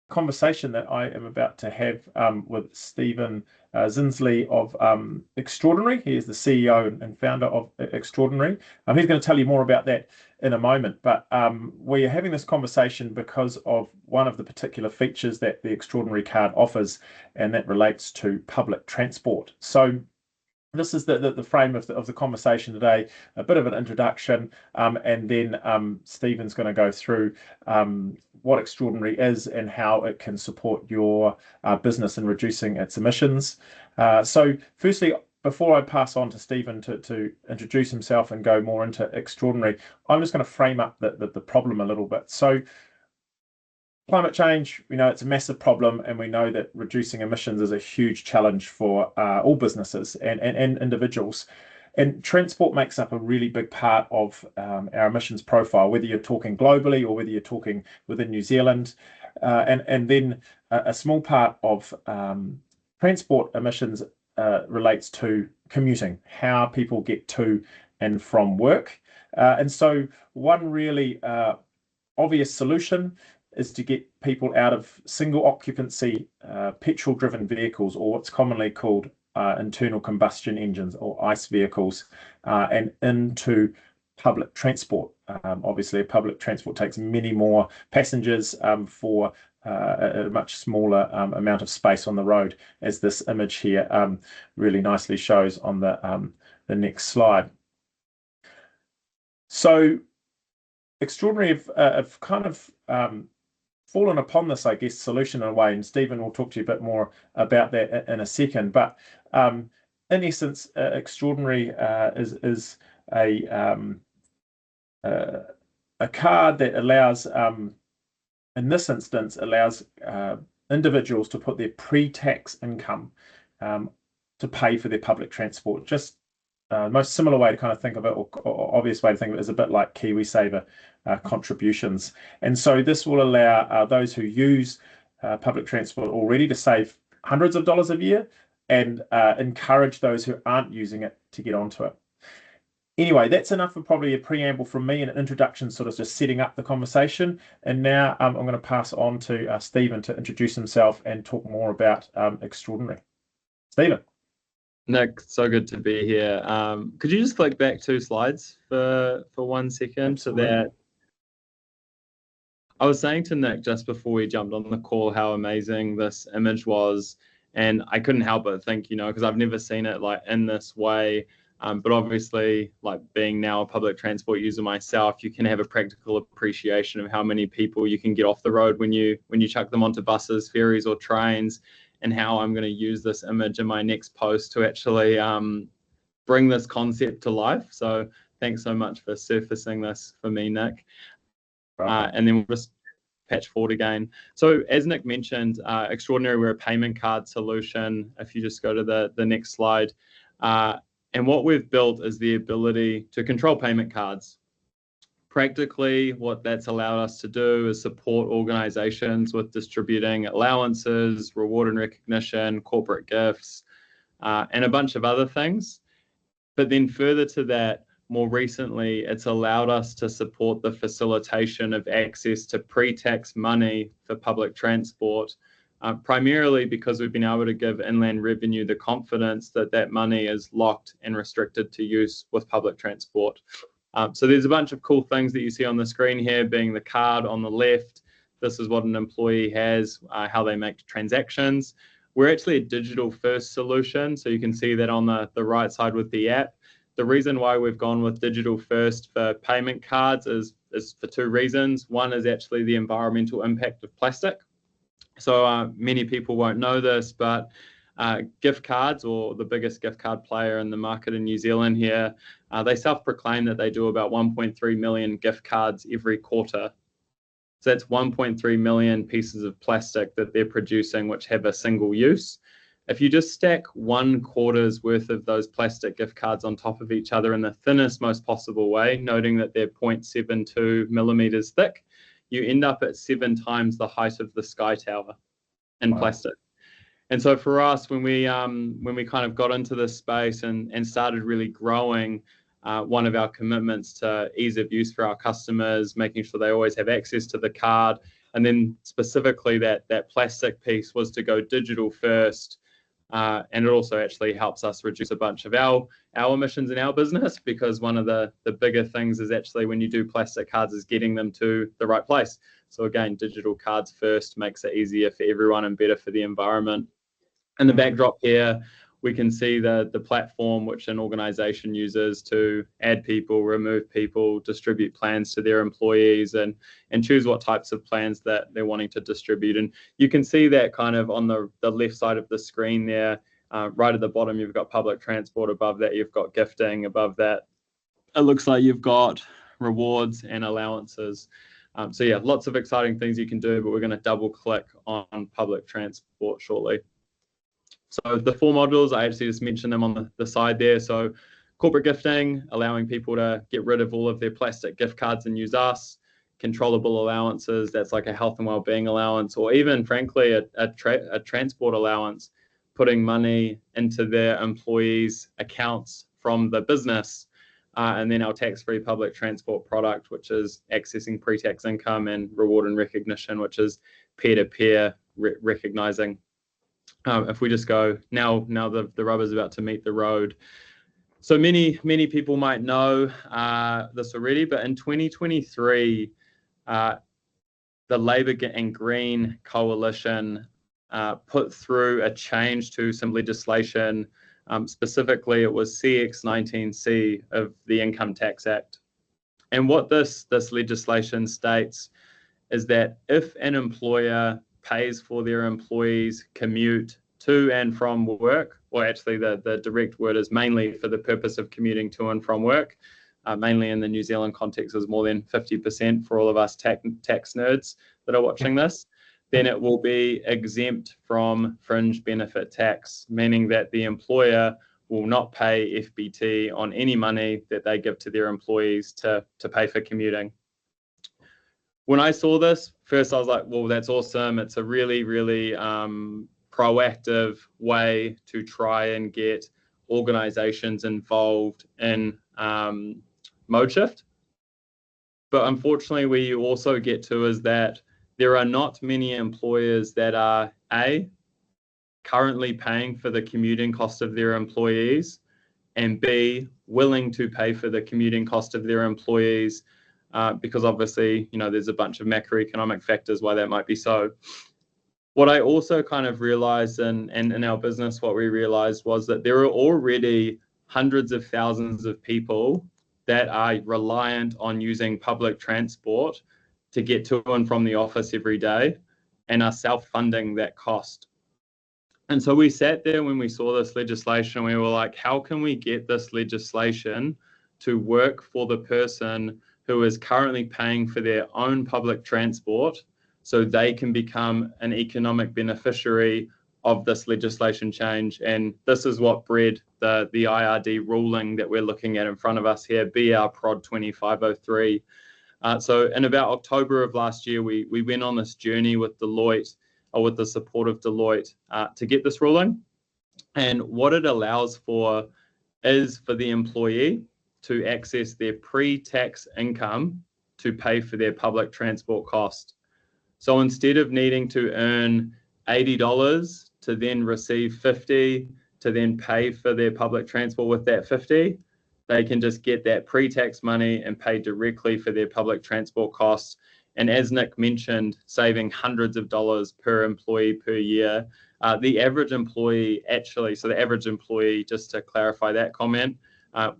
conversation that I am about to have with Stephen Zinsley of Extraordinary. He is the CEO and founder of Extraordinary. He's going to tell you more about that in a moment, but we are having this conversation because of one of the particular features that the Extraordinary card offers, and that relates to public transport. So this is the frame of the conversation today, a bit of an introduction, and then Stephen's going to go through what Extraordinary is and how it can support your business in reducing its emissions. So firstly, before I pass on to Stephen to introduce himself and go more into Extraordinary, I'm just going to frame up the problem a little bit. So climate change, we know it's a massive problem, and we know that reducing emissions is a huge challenge for all businesses and individuals. And transport makes up a really big part of our emissions profile, whether you're talking globally or whether you're talking within New Zealand. And then a small part of transport emissions relates to commuting, how people get to and from work. And so one really obvious solution is to get people out of single occupancy petrol driven vehicles, or what's commonly called internal combustion engines or ICE vehicles, and into public transport. Obviously, public transport takes many more passengers for a much smaller amount of space on the road, as this image here really nicely shows on the next slide. So Extraordinary have kind of fallen upon this, I guess, solution in a way, and Stephen will talk to you a bit more about that in a second. But in essence, Extraordinary is a card that allows, in this instance, allows individuals to put their pre-tax income to pay for their public transport. Just most similar way to kind of think of it, or obvious way to think of it, is a bit like KiwiSaver contributions. And so this will allow those who use public transport already to save hundreds of dollars a year, and encourage those who aren't using it to get onto it. Anyway, that's enough of probably a preamble from me and an introduction, sort of just setting up the conversation. And now I'm going to pass on to Stephen to introduce himself and talk more about Extraordinary. Stephen. Nick, so good to be here. Could you just flick back 2 slides for 1 second? Absolutely. So that I was saying to Nick just before we jumped on the call how amazing this image was, and I couldn't help but think, because I've never seen it like in this way. But obviously, like being now a public transport user myself, you can have a practical appreciation of how many people you can get off the road when you chuck them onto buses, ferries, or trains, and how I'm going to use this image in my next post to actually bring this concept to life. So thanks so much for surfacing this for me, Nick. And then we'll just patch forward again. So as Nick mentioned, Extraordinary, we're a payment card solution. If you just go to the next slide. And what we've built is the ability to control payment cards. Practically, what that's allowed us to do is support organizations with distributing allowances, reward and recognition, corporate gifts, and a bunch of other things. But then further to that, more recently, it's allowed us to support the facilitation of access to pre-tax money for public transport, primarily because we've been able to give Inland Revenue the confidence that that money is locked and restricted to use with public transport. So there's a bunch of cool things that you see on the screen here, being the card on the left. This is what an employee has, how they make transactions. We're actually a digital first solution, so you can see that on the right side with the app. The reason why we've gone with digital first for payment cards is for 2 reasons. One is actually the environmental impact of plastic. So many people won't know this, but gift cards, or the biggest gift card player in the market in New Zealand here, they self-proclaim that they do about 1.3 million gift cards every quarter. So that's 1.3 million pieces of plastic that they're producing, which have a single use. If you just stack 1 quarter's worth of those plastic gift cards on top of each other in the thinnest, most possible way, noting that they're 0.72 millimeters thick, you end up at 7 times the height of the Sky Tower in plastic. And so for us, when we kind of got into this space and started really growing, one of our commitments to ease of use for our customers, making sure they always have access to the card, And then specifically that plastic piece was to go digital first. And it also actually helps us reduce a bunch of our emissions in our business, because one of the bigger things is actually when you do plastic cards is getting them to the right place. So again, digital cards first makes it easier for everyone and better for the environment. In the backdrop here, we can see the platform which an organization uses to add people, remove people, distribute plans to their employees, and choose what types of plans that they're wanting to distribute. And you can see that kind of on the left side of the screen there. Right at the bottom, you've got public transport. Above that, you've got gifting. Above that, it looks like you've got rewards and allowances. So yeah, lots of exciting things you can do, but we're going to double click on public transport shortly. So the 4 modules, I actually just mentioned them on the side there. So corporate gifting, allowing people to get rid of all of their plastic gift cards and use us. Controllable allowances, that's like a health and wellbeing allowance, or even frankly a transport allowance, putting money into their employees' accounts from the business. And then our tax-free public transport product, which is accessing pre-tax income, and reward and recognition, which is peer-to-peer recognizing. If we just go now the rubber's about to meet the road. So many people might know this already, but in 2023, the Labour and Green coalition put through a change to some legislation. Specifically, it was CX19C of the Income Tax Act. And what this legislation states is that if an employer pays for their employees' commute to and from work, or actually the direct word is mainly for the purpose of commuting to and from work, mainly in the New Zealand context is more than 50% for all of us tax nerds that are watching this, then it will be exempt from fringe benefit tax, meaning that the employer will not pay FBT on any money that they give to their employees to pay for commuting. When I saw this, first I was like, well, that's awesome. It's a really, really proactive way to try and get organizations involved in mode shift. But unfortunately, where you also get to is that there are not many employers that are A, currently paying for the commuting cost of their employees, and B, willing to pay for the commuting cost of their employees, because obviously, there's a bunch of macroeconomic factors why that might be so. What I also kind of realized in our business, what we realized was that there are already hundreds of thousands of people that are reliant on using public transport to get to and from the office every day and are self-funding that cost. And so we sat there when we saw this legislation, we were like, how can we get this legislation to work for the person who is currently paying for their own public transport so they can become an economic beneficiary of this legislation change? And this is what bred the IRD ruling that we're looking at in front of us here, BR Prod 2503. So in about October of last year, we went on this journey with Deloitte, or with the support of Deloitte, to get this ruling. And what it allows for is for the employee to access their pre-tax income to pay for their public transport cost. So instead of needing to earn $80 to then receive $50 to then pay for their public transport with that $50, they can just get that pre-tax money and pay directly for their public transport costs. And as Nick mentioned, saving hundreds of dollars per employee per year. The average employee so the average employee, just to clarify that comment,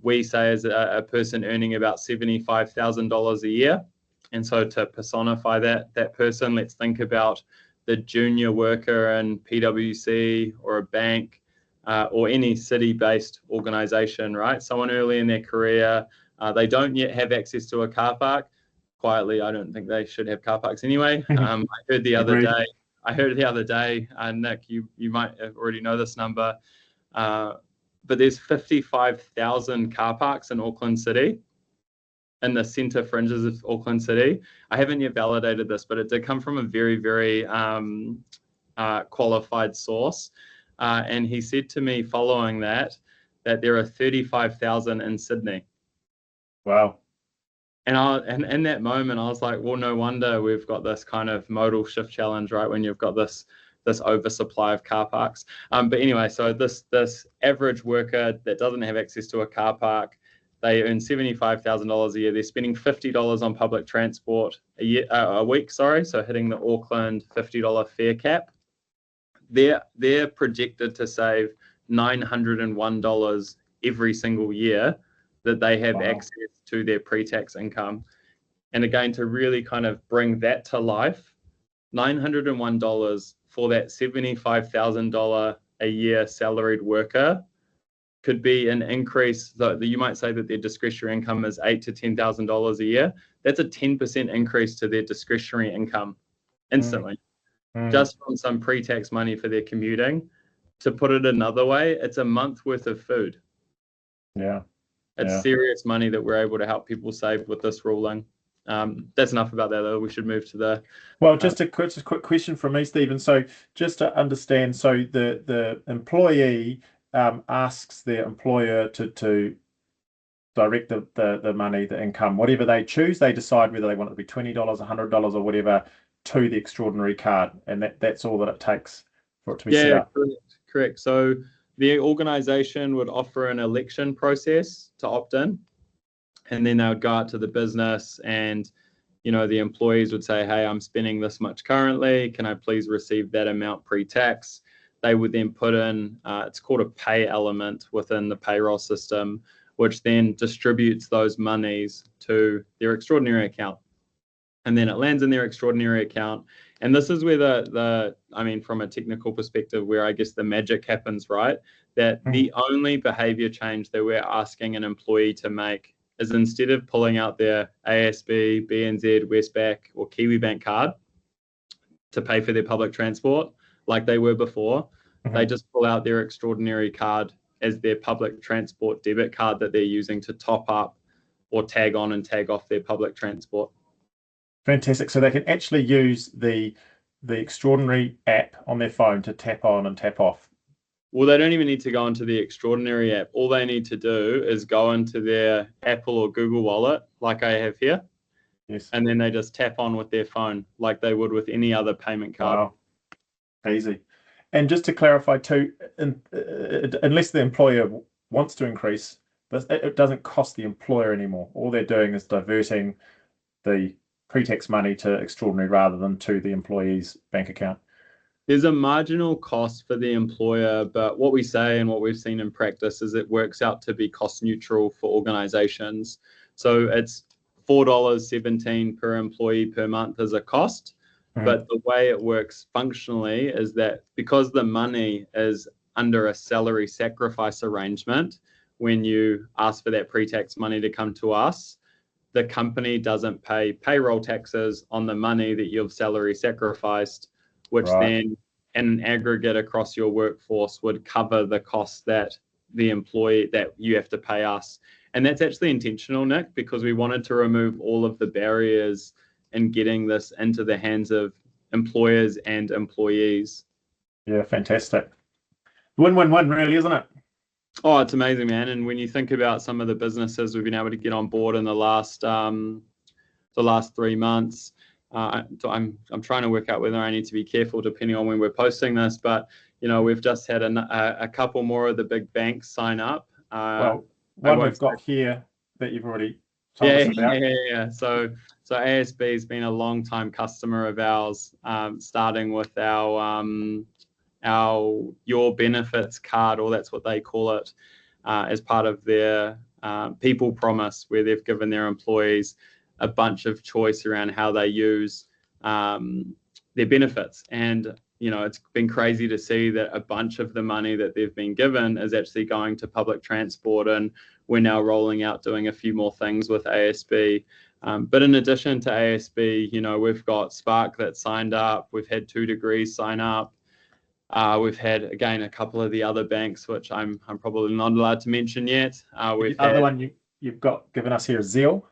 we say is a person earning about $75,000 a year. And so to personify that person, let's think about the junior worker in PwC or a bank, or any city-based organization, right? Someone early in their career, they don't yet have access to a car park. Quietly, I don't think they should have car parks anyway. I heard the other day, Nick, you might already know this number, but there's 55,000 car parks in Auckland City, in the centre fringes of Auckland City. I haven't yet validated this, but it did come from a very, very qualified source. And he said to me following that there are 35,000 in Sydney. Wow. And in that moment, I was like, well, no wonder we've got this kind of modal shift challenge, right? When you've got this oversupply of car parks. But anyway, so this average worker that doesn't have access to a car park, they earn $75,000 a year. They're spending $50 on public transport a week, sorry. So hitting the Auckland $50 fare cap. They're projected to save $901 every single year that they have Wow. access to their pre-tax income. And again, to really kind of bring that to life, $901 for that $75,000 a year salaried worker could be an increase. That you might say that their discretionary income is $8,000 to $10,000 a year. That's a 10% increase to their discretionary income instantly, Mm. just from some pre-tax money for their commuting. To put it another way, it's a month worth of food. Yeah. It's Yeah. serious money that we're able to help people save with this ruling. That's enough about that, though. We should move to the. Well, just a quick question from me, Stephen. So just to understand, so the employee asks their employer to direct the money, the income, whatever they choose. They decide whether they want it to be $20, $100, or whatever, to the extraordinary card, and that's all that it takes for it to be set Yeah, up. correct. So the organization would offer an election process to opt in, and then they would go out to the business, and the employees would say, hey, I'm spending this much currently. Can I please receive that amount pre-tax? They would then put in, it's called a pay element within the payroll system, which then distributes those monies to their extraordinary account. And then it lands in their extraordinary account. And this is where from a technical perspective, where I guess the magic happens, right? That the only behavior change that we're asking an employee to make is, instead of pulling out their ASB, BNZ, Westpac, or Kiwibank card to pay for their public transport like they were before, they just pull out their extraordinary card as their public transport debit card that they're using to top up or tag on and tag off their public transport. Fantastic. So they can actually use the extraordinary app on their phone to tap on and tap off. Well, they don't even need to go into the extraordinary app. All they need to do is go into their Apple or Google Wallet, like I have here. Yes. And then they just tap on with their phone like they would with any other payment card. Wow. Easy. And just to clarify too, unless the employer wants to increase, it doesn't cost the employer anymore. All they're doing is diverting the pre-tax money to extraordinary rather than to the employee's bank account. There's a marginal cost for the employer, but what we say and what we've seen in practice is it works out to be cost neutral for organizations. So it's $4.17 per employee per month as a cost. But the way it works functionally is that because the money is under a salary sacrifice arrangement, when you ask for that pre-tax money to come to us, the company doesn't pay payroll taxes on the money that you've salary sacrificed, which then in aggregate across your workforce would cover the costs that the employee that you have to pay us. And that's actually intentional, Nick, because we wanted to remove all of the barriers in getting this into the hands of employers and employees. Yeah, fantastic. Win-win-win, really, isn't it? Oh, it's amazing, man. And when you think about some of the businesses we've been able to get on board in the last 3 months, I'm trying to work out whether I need to be careful depending on when we're posting this, but we've just had a couple more of the big banks sign up. Well, one we've got here that you've already told us about. Yeah. So ASB has been a long time customer of ours, starting with our Your Benefits card, or that's what they call it, as part of their people promise, where they've given their employees a bunch of choice around how they use their benefits. And it's been crazy to see that a bunch of the money that they've been given is actually going to public transport, and we're now rolling out doing a few more things with ASB. But in addition to ASB, we've got Spark that signed up. We've had 2 Degrees sign up. We've had, again, a couple of the other banks, which I'm probably not allowed to mention yet. The other one you've got given us here is Zeal.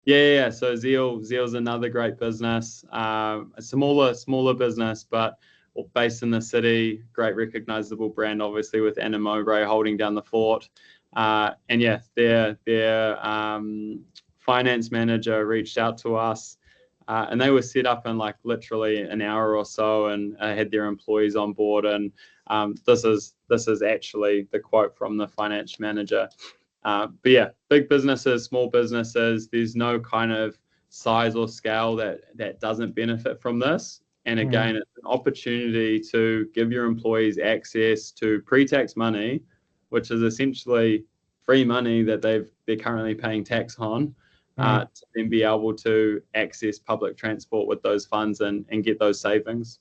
Yeah. So Zeal's another great business, a smaller business, but based in the city, great recognizable brand, obviously, with Anna Mowbray holding down the fort. And yeah, their finance manager reached out to us, and they were set up in like literally an hour or so, and had their employees on board. And this is actually the quote from the finance manager. But yeah, big businesses, small businesses, there's no kind of size or scale that doesn't benefit from this. And again, it's an opportunity to give your employees access to pre-tax money, which is essentially free money that they're currently paying tax on, to then be able to access public transport with those funds and get those savings.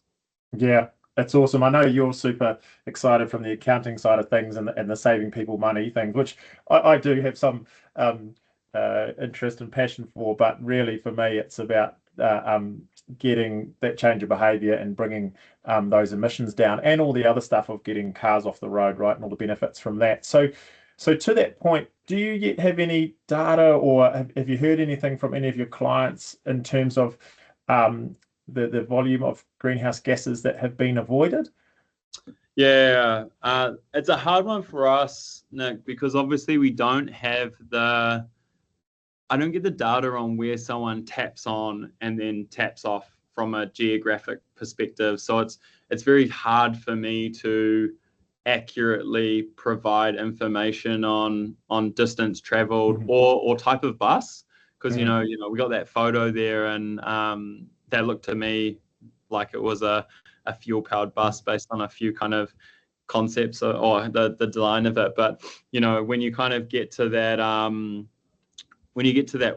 Yeah, that's awesome. I know you're super excited from the accounting side of things and the saving people money things, which I do have some interest and passion for, but really for me, it's about getting that change of behavior and bringing those emissions down and all the other stuff of getting cars off the road, right, and all the benefits from that. So to that point, do you yet have any data or have you heard anything from any of your clients in terms of the volume of greenhouse gases that have been avoided? Yeah, it's a hard one for us, Nick, because obviously we don't have I don't get the data on where someone taps on and then taps off from a geographic perspective. So it's very hard for me to accurately provide information on distance traveled or type of bus, because you know we got that photo there, and that looked to me like it was a fuel powered bus based on a few kind of concepts or the design of it. But when you kind of get to that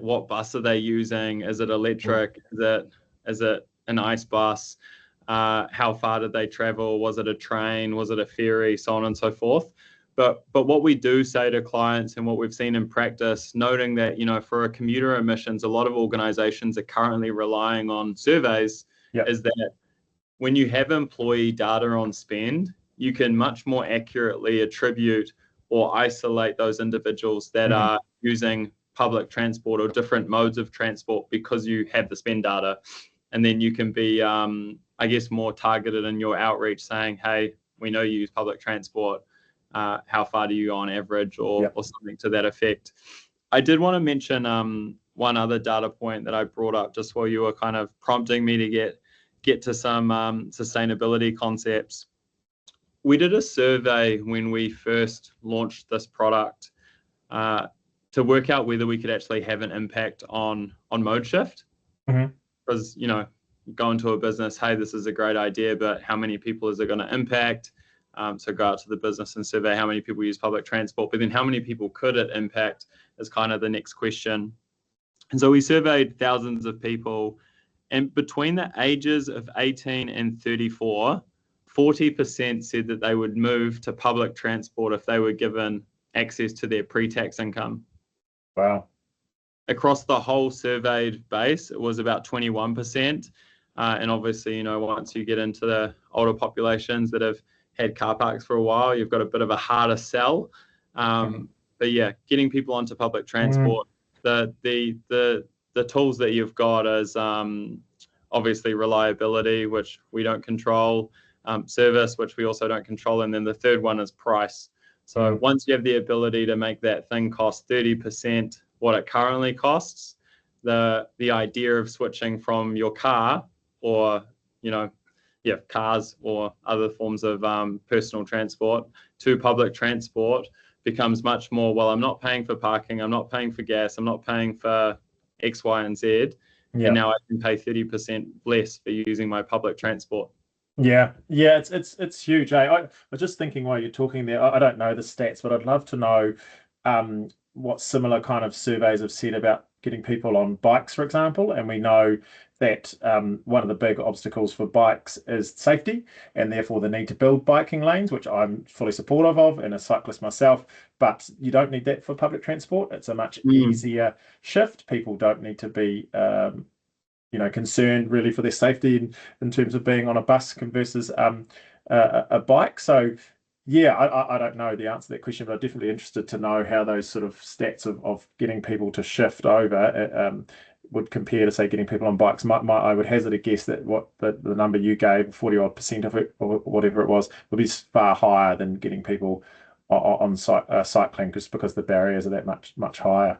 what bus are they using? Is it electric? Is it an ICE bus? How far did they travel? Was it a train? Was it a ferry? So on and so forth. But what we do say to clients and what we've seen in practice, noting that for a commuter emissions, a lot of organizations are currently relying on surveys, is that when you have employee data on spend, you can much more accurately attribute or isolate those individuals that are using public transport or different modes of transport because you have the spend data. And then you can be, I guess, more targeted in your outreach, saying, hey, we know you use public transport. How far do you go on average, or something to that effect? I did want to mention one other data point that I brought up just while you were kind of prompting me to get to some sustainability concepts. We did a survey when we first launched this product to work out whether we could actually have an impact on mode shift. Because go into a business, hey, this is a great idea, but how many people is it going to impact? So go out to the business and survey how many people use public transport, but then how many people could it impact is kind of the next question. And so we surveyed thousands of people, and between the ages of 18 and 34, 40% said that they would move to public transport if they were given access to their pre-tax income. Wow. Across the whole surveyed base, it was about 21%. And obviously, once you get into the older populations that have had car parks for a while, you've got a bit of a harder sell. But yeah, getting people onto public transport, the tools that you've got is obviously reliability, which we don't control, service, which we also don't control, and then the third one is price. So once you have the ability to make that thing cost 30% what it currently costs, the idea of switching from your car or cars or other forms of personal transport to public transport becomes much more, well, I'm not paying for parking, I'm not paying for gas, I'm not paying for X, Y, and Z, and now I can pay 30% less for using my public transport. Yeah, it's huge. I was just thinking while you're talking there, I don't know the stats, but I'd love to know what similar kind of surveys have said about getting people on bikes, for example. And we know that one of the big obstacles for bikes is safety, and therefore the need to build biking lanes, which I'm fully supportive of and a cyclist myself. But you don't need that for public transport. It's a much easier shift. People don't need to be concerned really for their safety in terms of being on a bus versus a bike. So yeah, I don't know the answer to that question, but I'm definitely interested to know how those sort of stats of getting people to shift over would compare to, say, getting people on bikes. I would hazard a guess that what the number you gave, 40% of it or whatever it was, would be far higher than getting people on cycling, just because the barriers are that much higher.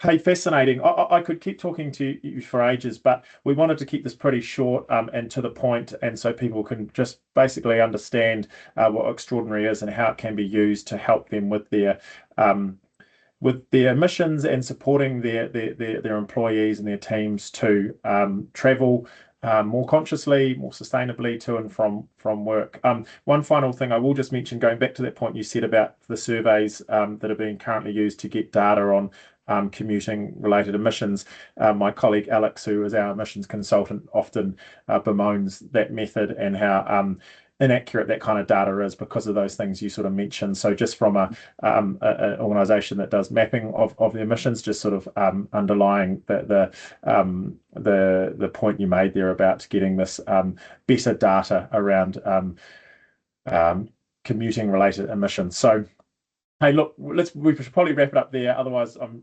Hey, fascinating. I could keep talking to you for ages, but we wanted to keep this pretty short and to the point, and so people can just basically understand what extraordinary is and how it can be used to help them um, with their missions and supporting their employees and their teams to travel more consciously, more sustainably to and from work. One final thing I will just mention, going back to that point you said about the surveys that are being currently used to get data on commuting related emissions. My colleague Alex, who is our emissions consultant, often bemoans that method and how inaccurate that kind of data is because of those things you sort of mentioned. So just from an organisation that does mapping of the emissions, just sort of underlying the point you made there about getting this better data around um, commuting related emissions. So hey, look, we should probably wrap it up there. Otherwise, I'm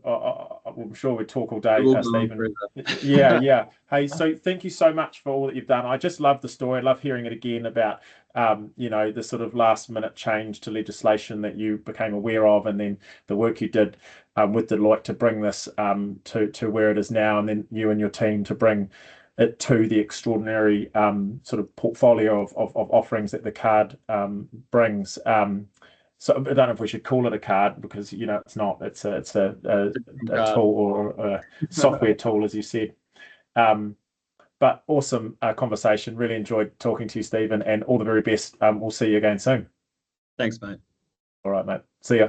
sure we'd talk all It day, will go on Stephen. Yeah, forever. yeah. Hey, so thank you so much for all that you've done. I just love the story. I love hearing it again about, the sort of last minute change to legislation that you became aware of, and then the work you did with Deloitte to bring this to where it is now, and then you and your team to bring it to the extraordinary sort of portfolio of offerings that the card brings. So I don't know if we should call it a card because it's not. It's a God. tool or a software tool, as you said. Um, but awesome conversation. Really enjoyed talking to you, Stephen, and all the very best. We'll see you again soon. Thanks, mate. All right, mate. See ya.